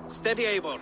Steady, Eivor.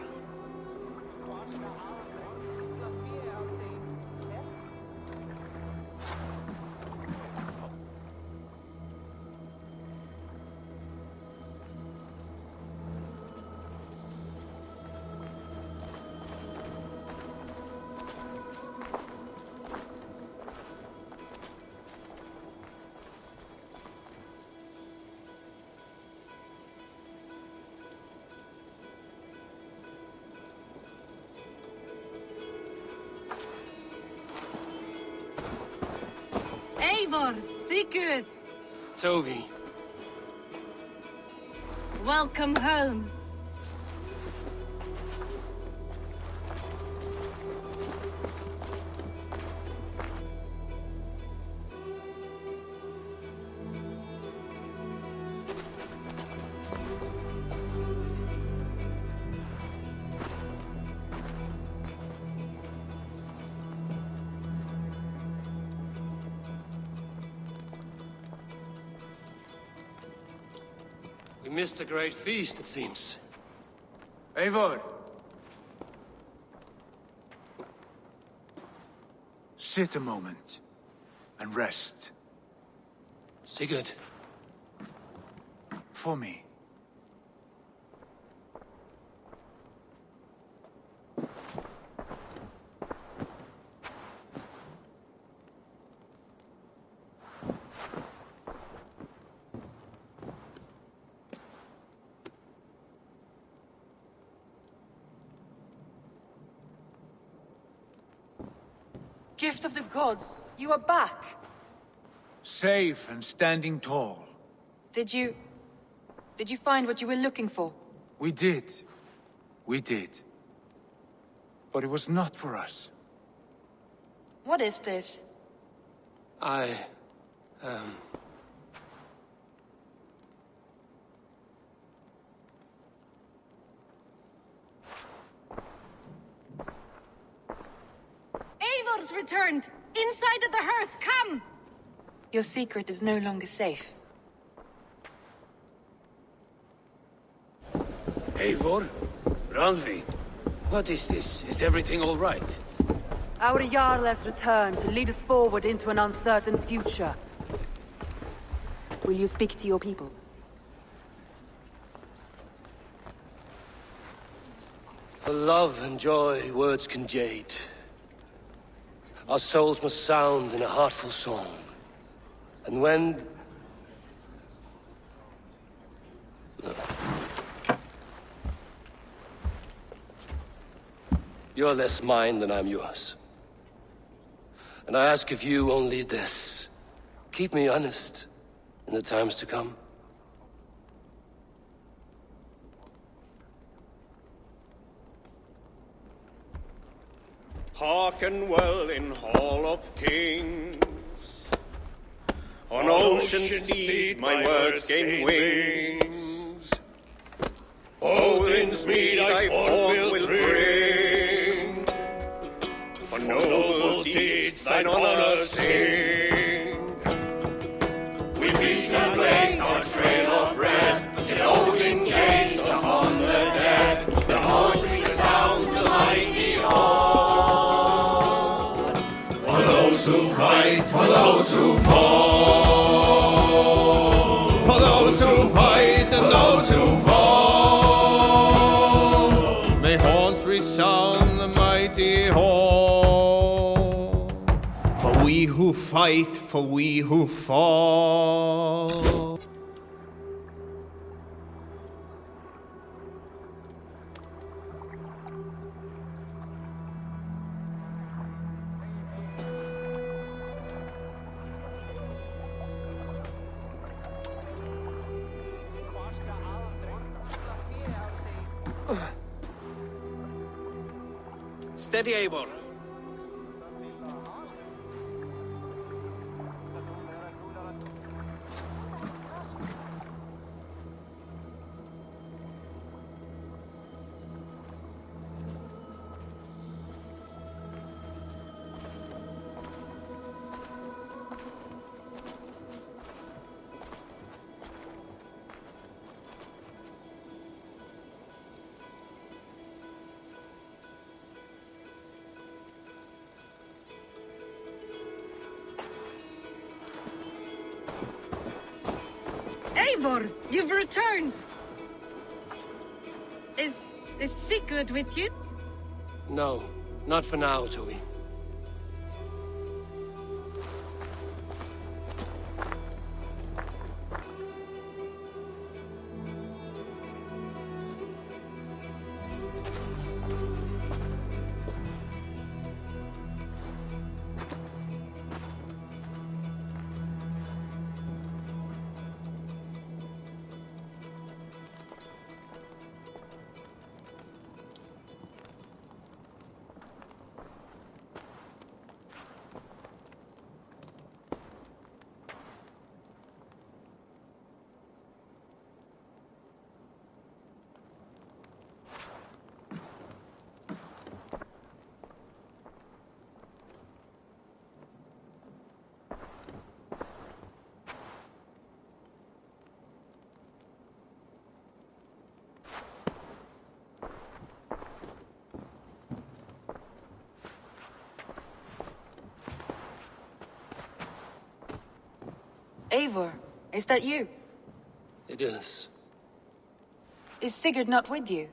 Eivor, Sigurd! Tovi. Welcome home. We missed a great feast, it seems. Eivor! Sit a moment and rest. Sigurd. For me. Gift of the gods, you are back. Safe and standing tall. Did you find what you were looking for? We did. We did. But it was not for us. What is this? Eivor's returned! Inside of the hearth, come! Your secret is no longer safe. Eivor? Randvi? What is this? Is everything all right? Our Jarl has returned to lead us forward into an uncertain future. Will you speak to your people? For love and joy, words can jade. Our souls must sound in a heartful song. And when... You're less mine than I'm yours. And I ask of you only this. Keep me honest in the times to come. Hearken well in Hall of Kings. On ocean steed my words gain wings. Odin's mead I forth will bring. For noble deeds thine honor sing. We beat and blaze our trail of red, till Odin gaze upon the dead. The voice resound the mighty hall. For those who fight, for those who fall. For those who fight and those who fall. May horns resound the mighty hall. For we who fight, for we who fall. Steady, Eivor. Eivor, you've returned! Is Sigurd with you? No, not for now, Joey. Eivor, is that you? It is. Is Sigurd not with you?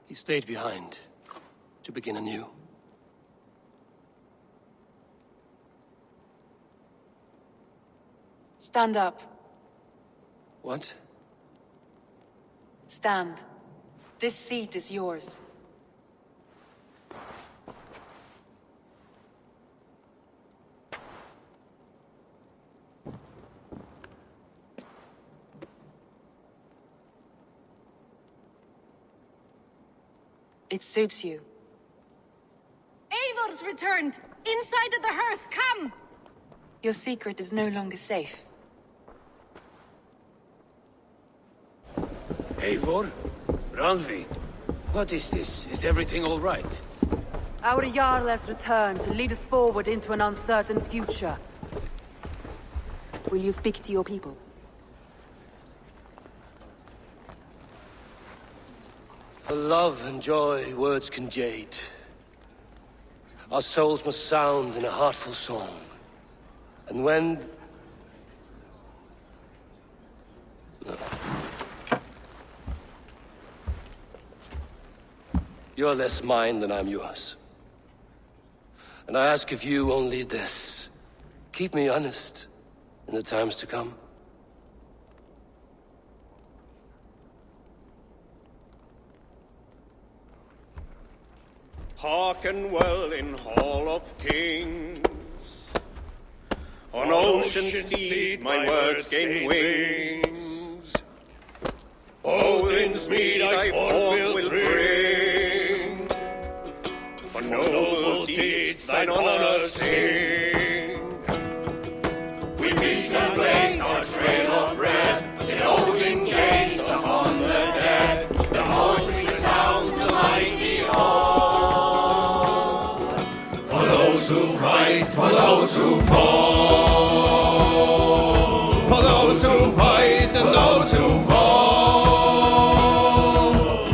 He stayed behind to begin anew. Stand up. What? Stand. This seat is yours. It suits you. Eivor's returned! Inside of the hearth, come! Your secret is no longer safe. Eivor? Randvi? What is this? Is everything all right? Our Jarl has returned to lead us forward into an uncertain future. Will you speak to your people? For love and joy, words can jade. Our souls must sound in a heartful song. And when... No. You're less mine than I'm yours. And I ask of you only this. Keep me honest in the times to come. Hearken well in Hall of Kings. On ocean's steed my words gain wings. Odin's mead I forth will bring. For noble deeds thine honor sing. We meet and blaze our trail of red, till Odin gaze upon the dead. The voice resound the mighty hall. For those who fight, for those who fall. For those who fight and those who fall.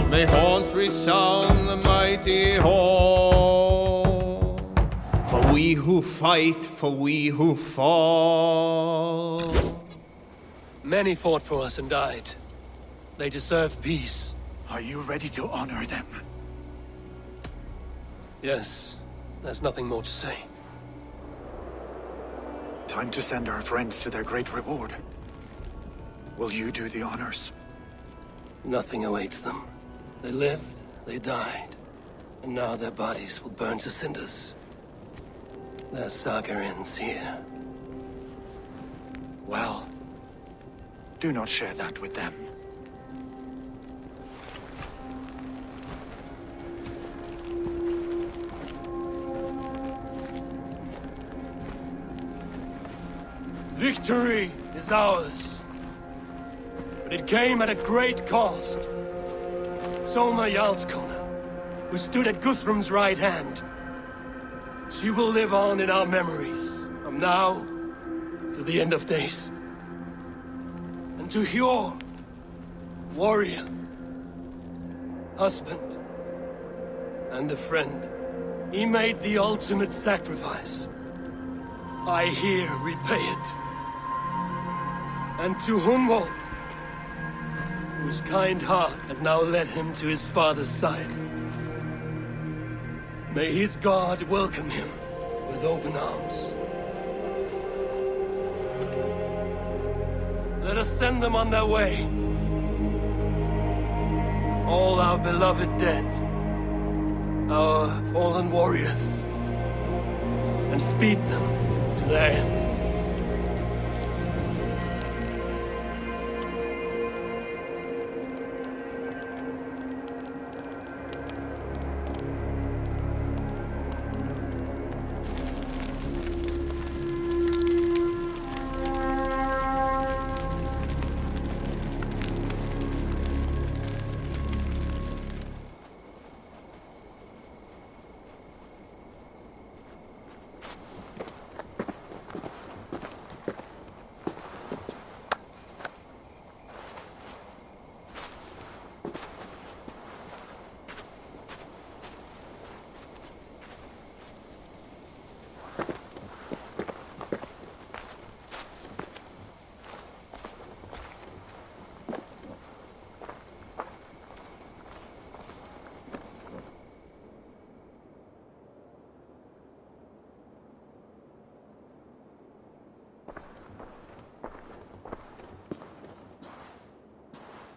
May horns resound the mighty hall. For we who fight, for we who fall. Many fought for us and died. They deserve peace. Are you ready to honor them? Yes, there's nothing more to say. Time to send our friends to their great reward. Will you do the honors? Nothing awaits them. They lived, they died, and now their bodies will burn to cinders. Their saga ends here. Well, do not share that with them. Victory is ours. But it came at a great cost. Soma Jarlskona, who stood at Guthrum's right hand. She will live on in our memories, from now to the end of days. And to Hjor, warrior, husband, and a friend, he made the ultimate sacrifice. I here repay it. And to Humboldt, whose kind heart has now led him to his father's side. May his God welcome him with open arms. Let us send them on their way. All our beloved dead, our fallen warriors, and speed them to their end.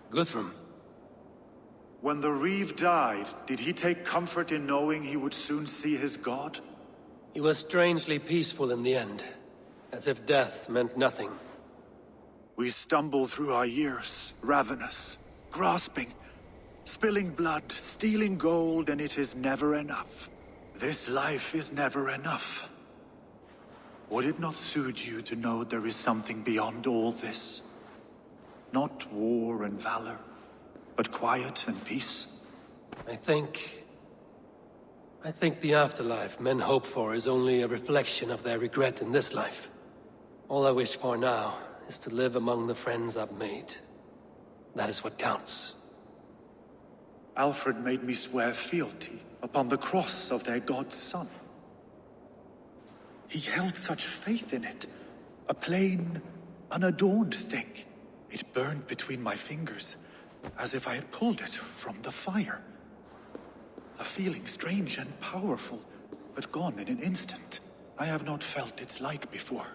Guthrum. When the Reeve died, did he take comfort in knowing he would soon see his god? He was strangely peaceful in the end, as if death meant nothing. We stumble through our years, ravenous, grasping, spilling blood, stealing gold, and it is never enough. This life is never enough. Would it not soothe you to know there is something beyond all this? Not war and valor, but quiet and peace? I think the afterlife men hope for is only a reflection of their regret in this life. All I wish for now is to live among the friends I've made. That is what counts. Alfred made me swear fealty upon the cross of their god's son. He held such faith in it, a plain, unadorned thing. It burned between my fingers, as if I had pulled it from the fire. A feeling strange and powerful, but gone in an instant. I have not felt its like before.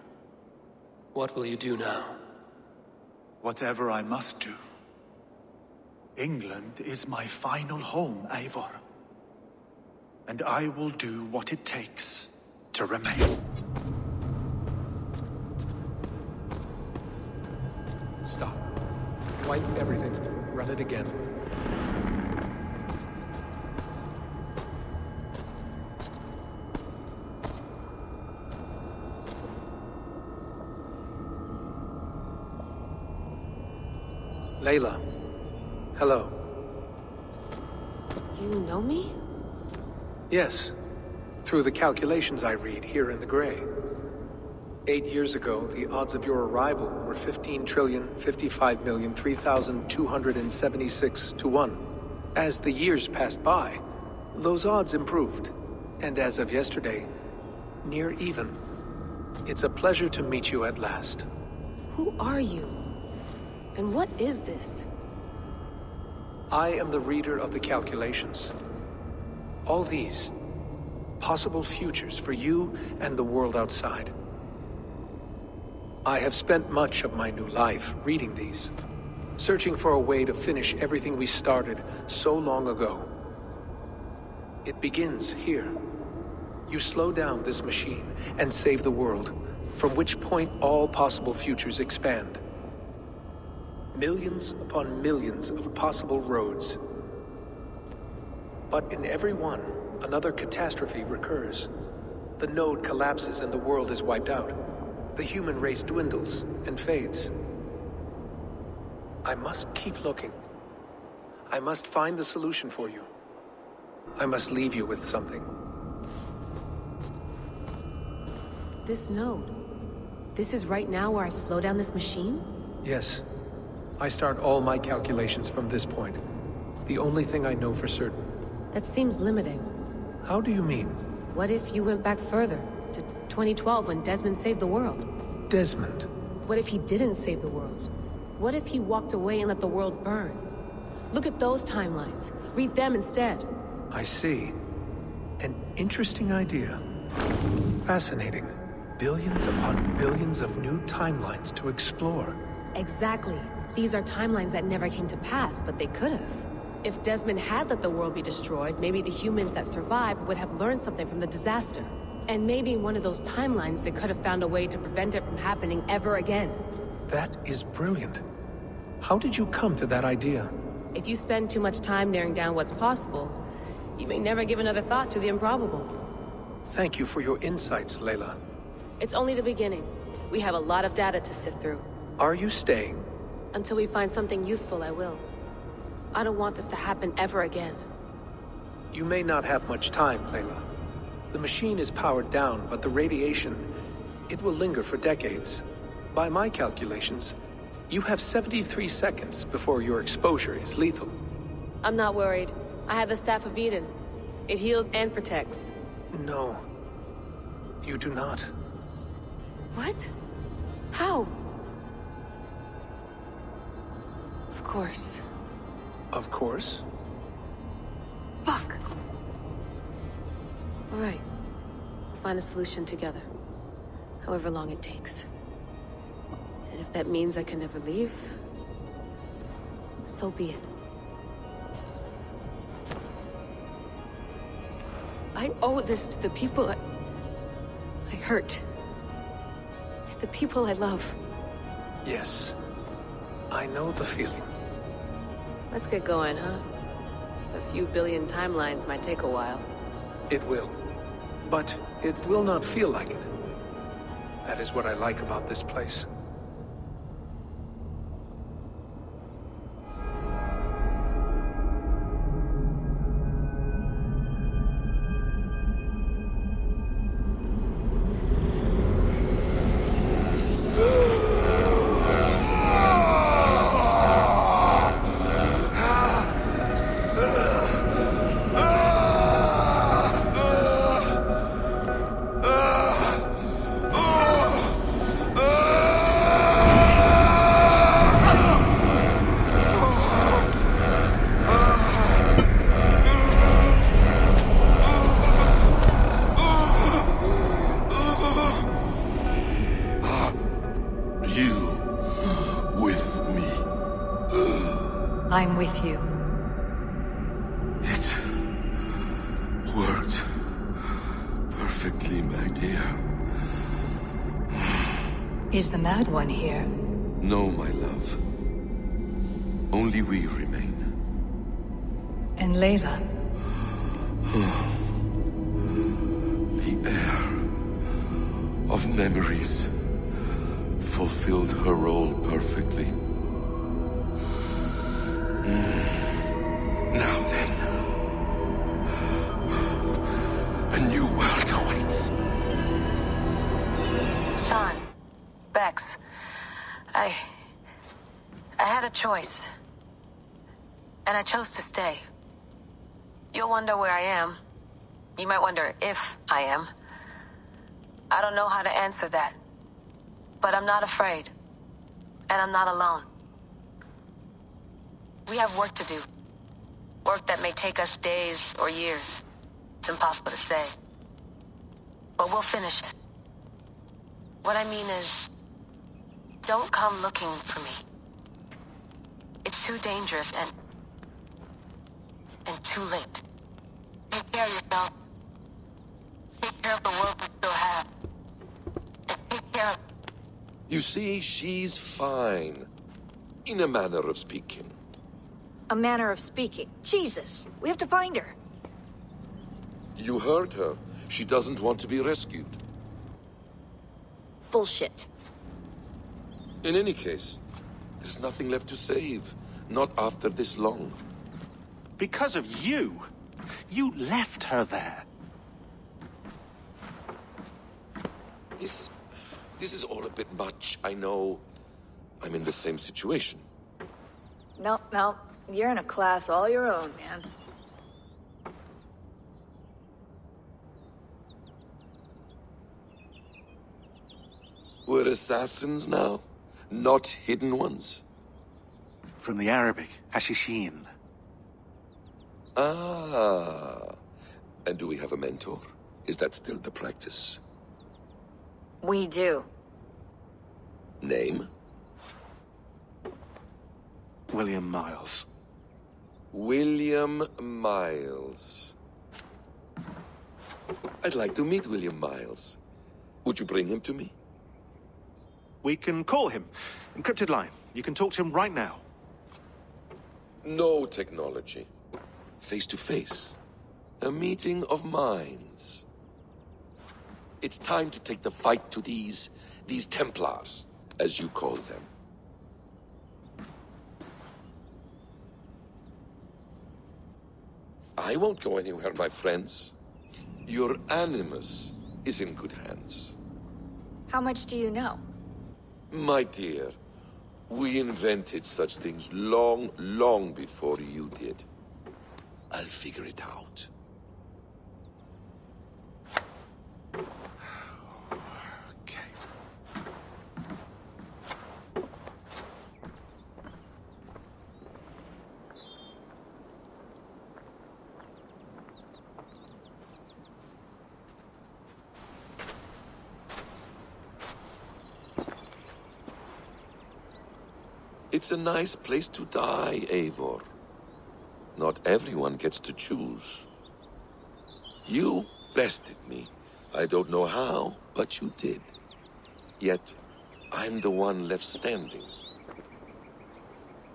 What will you do now? Whatever I must do. England is my final home, Eivor. And I will do what it takes to remain. Stop. Wipe everything. Run it again. Layla. Hello. You know me? Yes. Through the calculations I read here in the gray. 8 years ago, the odds of your arrival were 15,055,003,276 to 1. As the years passed by, those odds improved. And as of yesterday, near even. It's a pleasure to meet you at last. Who are you? And what is this? I am the reader of the calculations. All these, possible futures for you and the world outside. I have spent much of my new life reading these, searching for a way to finish everything we started so long ago. It begins here. You slow down this machine and save the world, from which point all possible futures expand. Millions upon millions of possible roads. But in every one, another catastrophe recurs. The node collapses and the world is wiped out. The human race dwindles and fades. I must keep looking. I must find the solution for you. I must leave you with something. This node. This is right now where I slow down this machine? Yes. I start all my calculations from this point. The only thing I know for certain. That seems limiting. How do you mean? What if you went back further, to 2012 when Desmond saved the world? Desmond? what if he didn't save the world? What if he walked away and let the world burn? Look at those timelines. Read them instead. I see. An interesting idea. Fascinating. Billions upon billions of new timelines to explore. Exactly. These are timelines that never came to pass, but they could have. If Desmond had let the world be destroyed, maybe the humans that survived would have learned something from the disaster. And maybe in one of those timelines they could have found a way to prevent it from happening ever again. That is brilliant. How did you come to that idea? If you spend too much time narrowing down what's possible, you may never give another thought to the improbable. Thank you for your insights, Layla. It's only the beginning. We have a lot of data to sift through. Are you staying? Until we find something useful, I will. I don't want this to happen ever again. You may not have much time, Layla. The machine is powered down, but the radiation, it will linger for decades. By my calculations, you have 73 seconds before your exposure is lethal. I'm not worried. I have the Staff of Eden. It heals and protects. No. You do not. What? How? Of course. Of course. Fuck! All right. We'll find a solution together. However long it takes. And if that means I can never leave, so be it. I owe this to the people I hurt. The people I love. Yes. I know the feeling. Let's get going, huh? A few billion timelines might take a while. It will. But it will not feel like it. That is what I like about this place. I'm with you. It worked perfectly, my dear. Is the Mad One here? No, my love. Only we remain. And Layla? The air of memories fulfilled her role perfectly. Now then, a new world awaits. Sean, Bex, I had a choice. And I chose to stay. You'll wonder where I am. You might wonder if I am. I don't know how to answer that. But I'm not afraid. And I'm not alone. We have work to do. Work that may take us days or years. It's impossible to say. But we'll finish it. What I mean is, don't come looking for me. It's too dangerous and too late. Take care of yourself. Take care of the world we still have. And take care of... You see, she's fine. In a manner of speaking. A manner of speaking. Jesus, we have to find her. You heard her. She doesn't want to be rescued. Bullshit. In any case, there's nothing left to save. Not after this long. Because of you. You left her there. This is all a bit much, I know. I'm in the same situation. No. You're in a class all your own, man. We're assassins now? Not hidden ones? From the Arabic, hashishin. Ah. And do we have a mentor? Is that still the practice? We do. Name? William Miles. William Miles. I'd like to meet William Miles. Would you bring him to me? We can call him. Encrypted line. You can talk to him right now. No technology. Face to face. A meeting of minds. It's time to take the fight to these Templars, as you call them. I won't go anywhere, my friends. Your animus is in good hands. How much do you know? My dear, we invented such things long, long before you did. I'll figure it out. It's a nice place to die, Eivor. Not everyone gets to choose. You bested me. I don't know how, but you did. Yet, I'm the one left standing.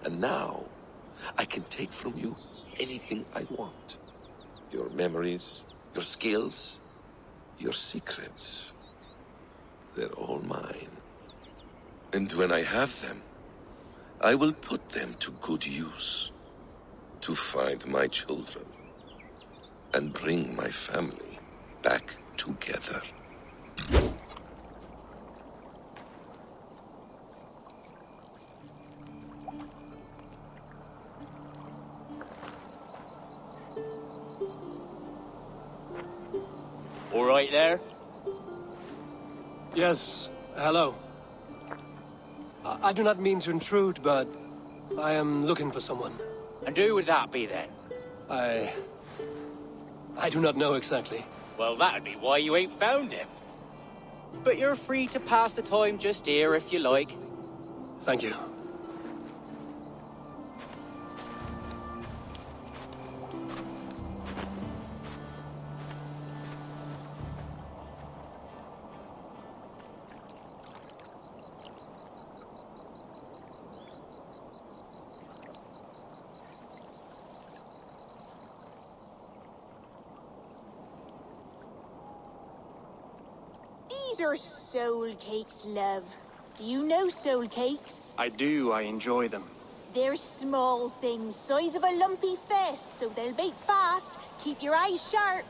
And now, I can take from you anything I want. Your memories, your skills, your secrets. They're all mine. And when I have them, I will put them to good use. To find my children. And bring my family back together. All right there? Yes, hello. I do not mean to intrude, but I am looking for someone. And who would that be then? I do not know exactly. Well, that'd be why you ain't found him. But you're free to pass the time just here if you like. Thank you. These are soul cakes, love. Do you know soul cakes? I do. I enjoy them. They're small things, size of a lumpy fist, so they'll bake fast. Keep your eyes sharp.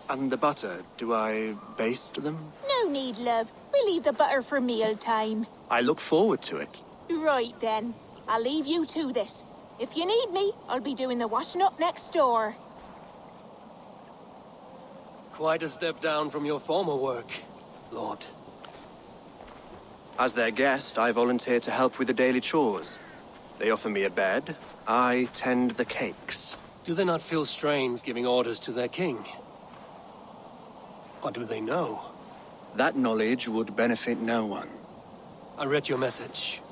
And the butter, do I baste them? No need, love. We'll leave the butter for meal time. I look forward to it. Right then. I'll leave you to this. If you need me, I'll be doing the washing up next door. Quite a step down from your former work, Lord. As their guest, I volunteer to help with the daily chores. They offer me a bed. I tend the cakes. Do they not feel strange giving orders to their king? Or do they know? That knowledge would benefit no one. I read your message.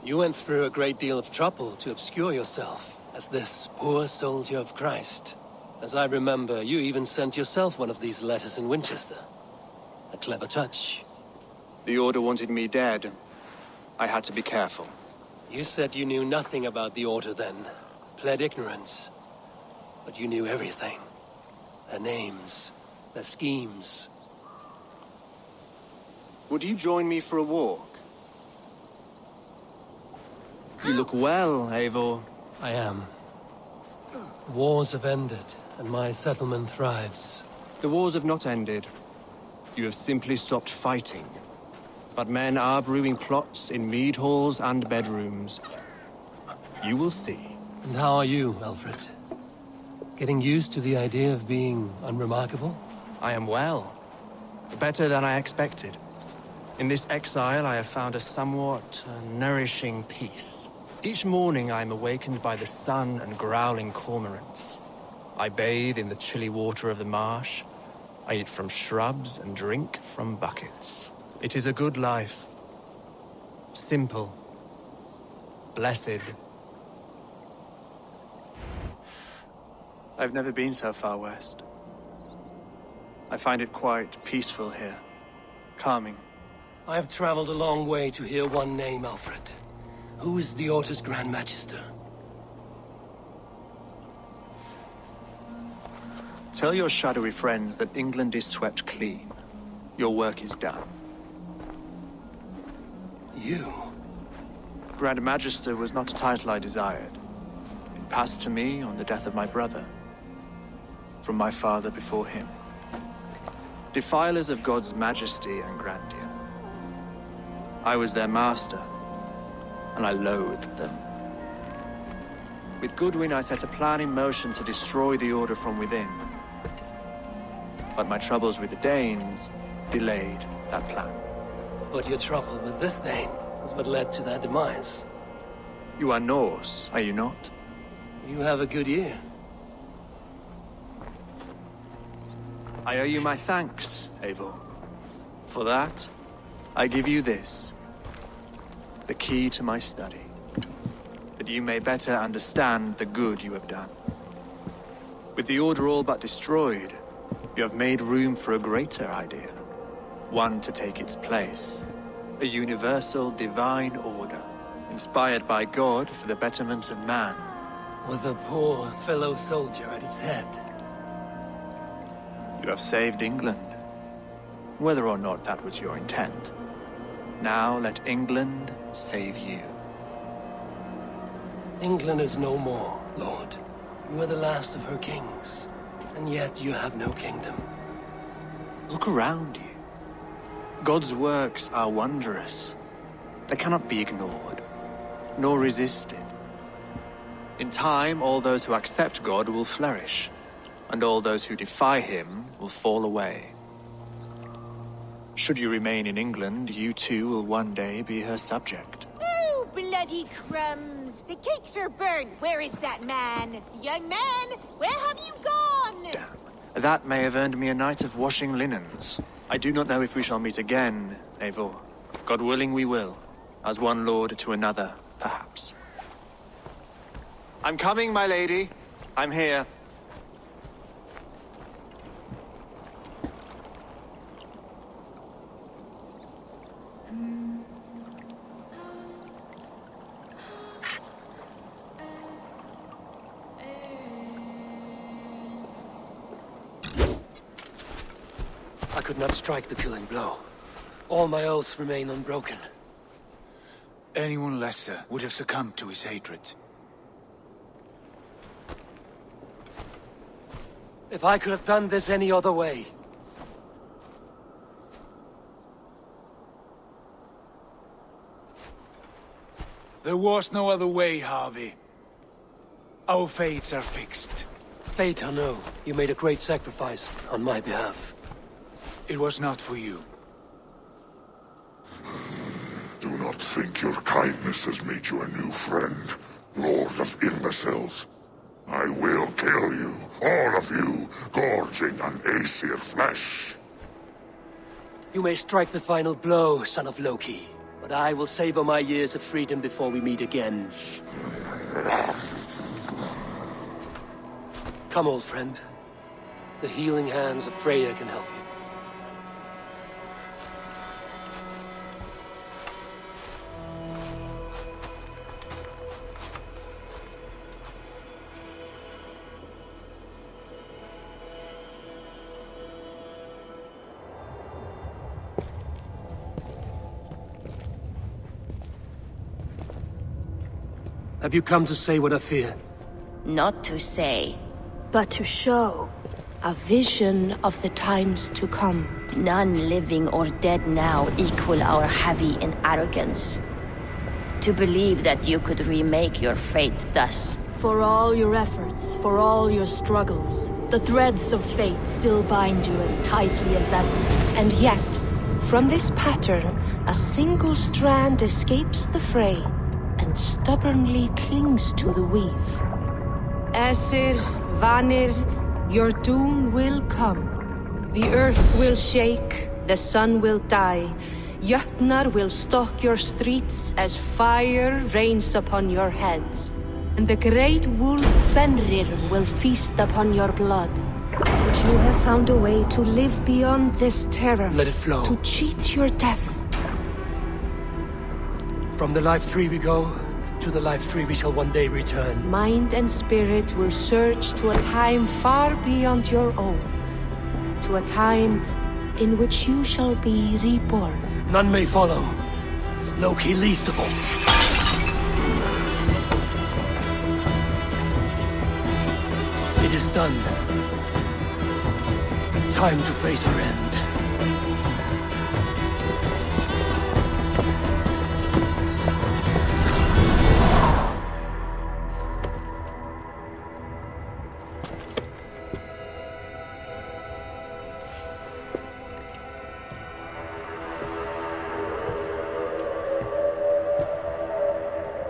You went through a great deal of trouble to obscure yourself as this poor soldier of Christ. As I remember, you even sent yourself one of these letters in Winchester. A clever touch. The Order wanted me dead. I had to be careful. You said you knew nothing about the Order then. Pled ignorance. But you knew everything. Their names. Their schemes. Would you join me for a walk? You look well, Eivor. I am. Wars have ended, and my settlement thrives. The wars have not ended. You have simply stopped fighting. But men are brewing plots in mead halls and bedrooms. You will see. And how are you, Alfred? Getting used to the idea of being unremarkable? I am well. Better than I expected. In this exile, I have found a somewhat nourishing peace. Each morning, I am awakened by the sun and growling cormorants. I bathe in the chilly water of the marsh. I eat from shrubs and drink from buckets. It is a good life. Simple. Blessed. I've never been so far west. I find it quite peaceful here. Calming. I have traveled a long way to hear one name, Alfred. Who is the Order's Grand Magister? Tell your shadowy friends that England is swept clean. Your work is done. You? Grand Magister was not a title I desired. It passed to me on the death of my brother. From my father before him. Defilers of God's majesty and grandeur. I was their master, and I loathed them. With Goodwin, I set a plan in motion to destroy the Order from within. But my troubles with the Danes delayed that plan. But your trouble with this Dane is what led to their demise. You are Norse, are you not? You have a good ear. I owe you my thanks, Eivor. For that, I give you this. The key to my study. That you may better understand the good you have done. With the Order all but destroyed, you have made room for a greater idea. One to take its place. A universal divine order, inspired by God for the betterment of man. With a poor fellow soldier at its head. You have saved England. Whether or not that was your intent. Now let England save you. England is no more, Lord. You are the last of her kings. And yet you have no kingdom. Look around you. God's works are wondrous. They cannot be ignored, nor resisted. In time, all those who accept God will flourish, and all those who defy him will fall away. Should you remain in England, you too will one day be her subject. Oh, bloody crumbs! The cakes are burned! Where is that man? Young man, where have you gone? Damn. That may have earned me a night of washing linens. I do not know if we shall meet again, Eivor. God willing we will. As one lord to another, perhaps. I'm coming, my lady. I'm here. I could not strike the killing blow. All my oaths remain unbroken. Anyone lesser would have succumbed to his hatred. If I could have done this any other way. There was no other way, Harvey. Our fates are fixed. Fate, I know. You made a great sacrifice on my behalf. It was not for you. Do not think your kindness has made you a new friend, Lord of Imbeciles. I will kill you, all of you, gorging on Aesir flesh. You may strike the final blow, son of Loki, but I will savor my years of freedom before we meet again. Come, old friend. The healing hands of Freya can help you. Have you come to say what I fear? Not to say, but to show. A vision of the times to come. None living or dead now equal our heavy in arrogance. To believe that you could remake your fate thus. For all your efforts, for all your struggles, the threads of fate still bind you as tightly as ever. And yet, From this pattern, a single strand escapes the fray and stubbornly clings to the weave. Æsir, Vanir, your doom will come. The earth will shake, the sun will die. Jötnar will stalk your streets as fire rains upon your heads. And the great wolf Fenrir will feast upon your blood. But you have found a way to live beyond this terror. Let it flow. To cheat your death. From the life tree we go, to the life tree we shall one day return. Mind and spirit will surge to a time far beyond your own. To a time in which you shall be reborn. None may follow. Loki least of all. It is done. Time to face our end.